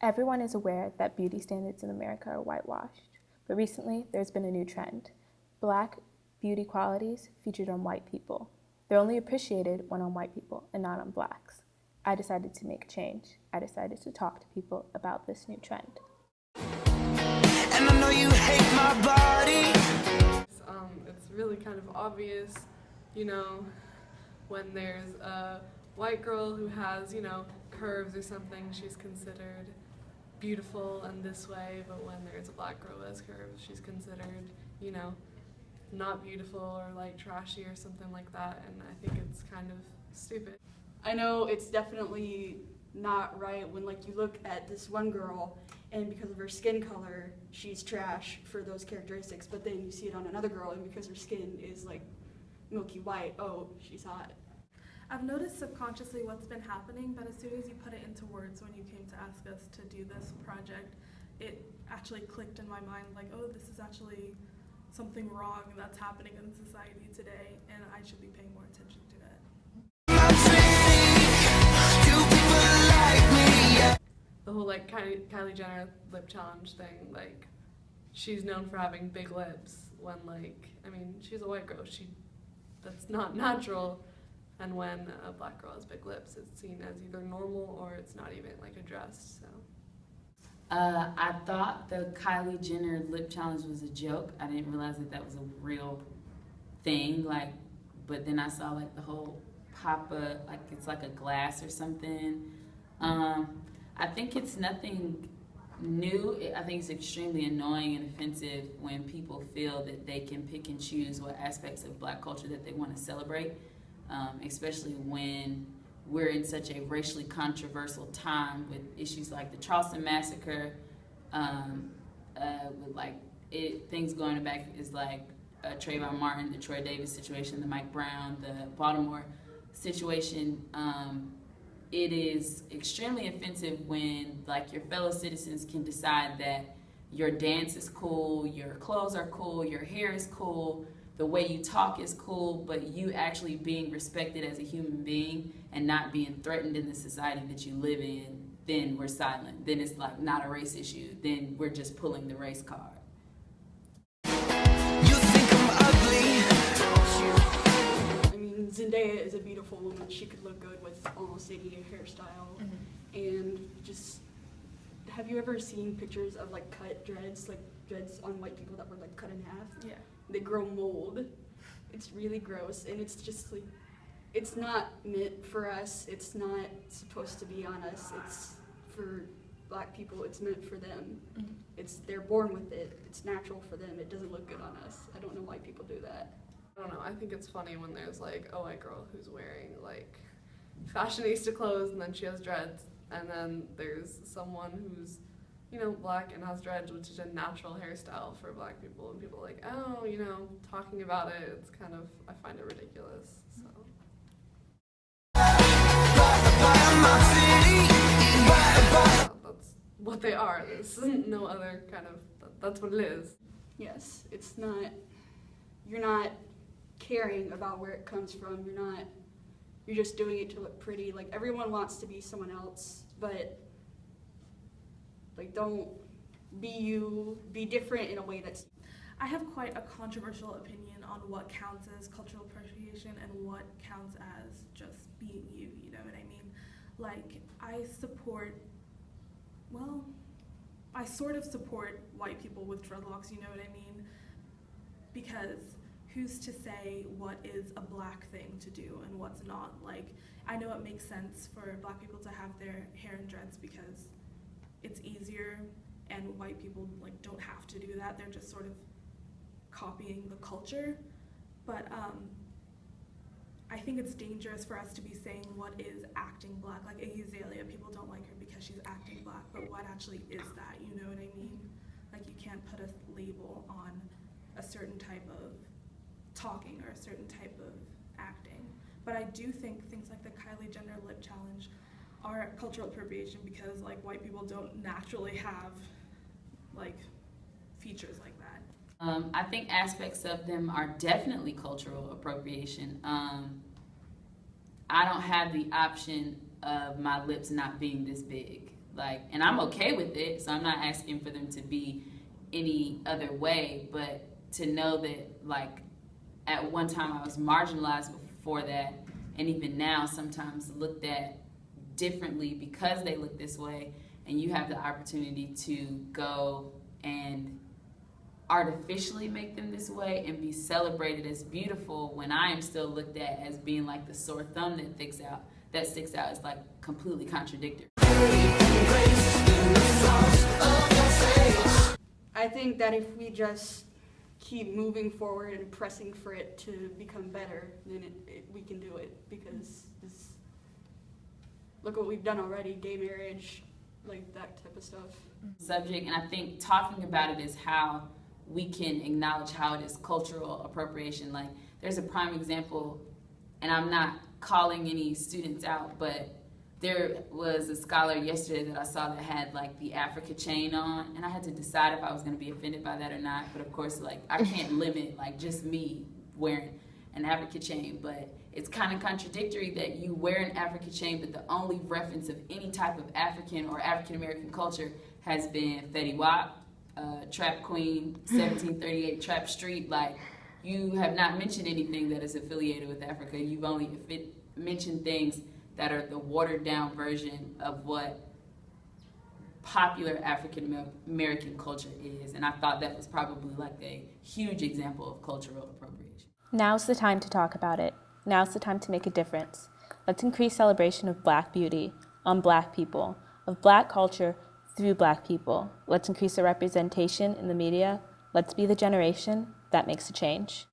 Everyone is aware that beauty standards in America are whitewashed, but recently there's been a new trend. Black beauty qualities featured on white people. They're only appreciated when on white people and not on blacks. I decided to make a change. I decided to talk to people about this new trend. And I know you hate my body. It's really kind of obvious, you know, when there's a white girl who has, you know, curves or something, she's considered beautiful in this way, but when there's a black girl who has curves, she's considered, you know, not beautiful or like trashy or something like that, and I think it's kind of stupid. I know it's definitely not right when like you look at this one girl and because of her skin color she's trash for those characteristics, but then you see it on another girl and because her skin is like milky white, oh, she's hot. I've noticed subconsciously what's been happening, but as soon as you put it into words when you came to ask us to do this project, it actually clicked in my mind like, oh, this is actually something wrong that's happening in society today, and I should be paying more attention to it. The whole like Kylie Jenner lip challenge thing, like she's known for having big lips when like, I mean, she's a white girl, that's not natural, and when a black girl has big lips, it's seen as either normal or it's not even like addressed, so. I thought the Kylie Jenner lip challenge was a joke. I didn't realize that was a real thing, like, but then I saw like the whole pop-up, like it's like a glass or something. I think it's nothing new. I think it's extremely annoying and offensive when people feel that they can pick and choose what aspects of black culture that they want to celebrate, especially when we're in such a racially controversial time with issues like the Charleston Massacre, with like things going back is like Trayvon Martin, the Troy Davis situation, the Mike Brown, the Baltimore situation. It is extremely offensive when like your fellow citizens can decide that your dance is cool, your clothes are cool, your hair is cool, the way you talk is cool, but you actually being respected as a human being and not being threatened in the society that you live in, then we're silent. Then it's like not a race issue. Then we're just pulling the race card. You think I'm ugly. I mean, Zendaya is a beautiful woman. She could look good with almost any hairstyle. And just, have you ever seen pictures of like cut dreads, like dreads on white people that were like cut in half? Yeah. They grow mold. It's really gross, and it's just like, it's not meant for us. It's not supposed to be on us. It's for black people. It's meant for them. They're born with it. It's natural for them. It doesn't look good on us. I don't know why people do that. I don't know, I think it's funny when there's like a white girl who's wearing like fashionista clothes and then she has dreads, and then there's someone who's, you know, black and has dreads, which is a natural hairstyle for black people, and people are like, oh, you know, talking about it, it's kind of, I find it ridiculous, so. That's what they are, there's no other kind of, that's what it is. Yes, it's not, you're not caring about where it comes from. You're just doing it to look pretty. Like, everyone wants to be someone else, but like, don't be you, be different in a way that's... I have quite a controversial opinion on what counts as cultural appropriation and what counts as just being you, you know what I mean? Like, I sort of support white people with dreadlocks, you know what I mean? Because who's to say what is a black thing to do and what's not? Like, I know it makes sense for black people to have their hair in dreads because it's easier, and white people like don't have to do that. They're just sort of copying the culture. But I think it's dangerous for us to be saying what is acting black. Like Iggy Azalea, people don't like her because she's acting black, but what actually is that? You know what I mean? Like, you can't put a label on a certain type of talking or a certain type of acting. But I do think things like the Kylie Jenner lip challenge are cultural appropriation because like white people don't naturally have like features like that. I think aspects of them are definitely cultural appropriation. I don't have the option of my lips not being this big. Like, and I'm okay with it, so I'm not asking for them to be any other way, but to know that, like, at one time I was marginalized before that, and even now sometimes looked at differently because they look this way, and you have the opportunity to go and artificially make them this way and be celebrated as beautiful when I am still looked at as being like the sore thumb that sticks out is like completely contradictory. I think that if we just keep moving forward and pressing for it to become better, then we can do it, because look what we've done already, gay marriage, like that type of stuff. Subject, and I think talking about it is how we can acknowledge how it is cultural appropriation. Like, there's a prime example, and I'm not calling any students out, but there was a scholar yesterday that I saw that had like the Africa chain on, and I had to decide if I was going to be offended by that or not. But of course, like, I can't limit like just me wearing an Africa chain, but it's kind of contradictory that you wear an Africa chain, but the only reference of any type of African or African American culture has been Fetty Wap, Trap Queen, 1738 Trap Street. Like, you have not mentioned anything that is affiliated with Africa. You've only mentioned things that are the watered down version of what popular African American culture is. And I thought that was probably like a huge example of cultural appropriation. Now's the time to talk about it. Now's the time to make a difference. Let's increase celebration of Black beauty, on Black people, of Black culture through Black people. Let's increase the representation in the media. Let's be the generation that makes a change.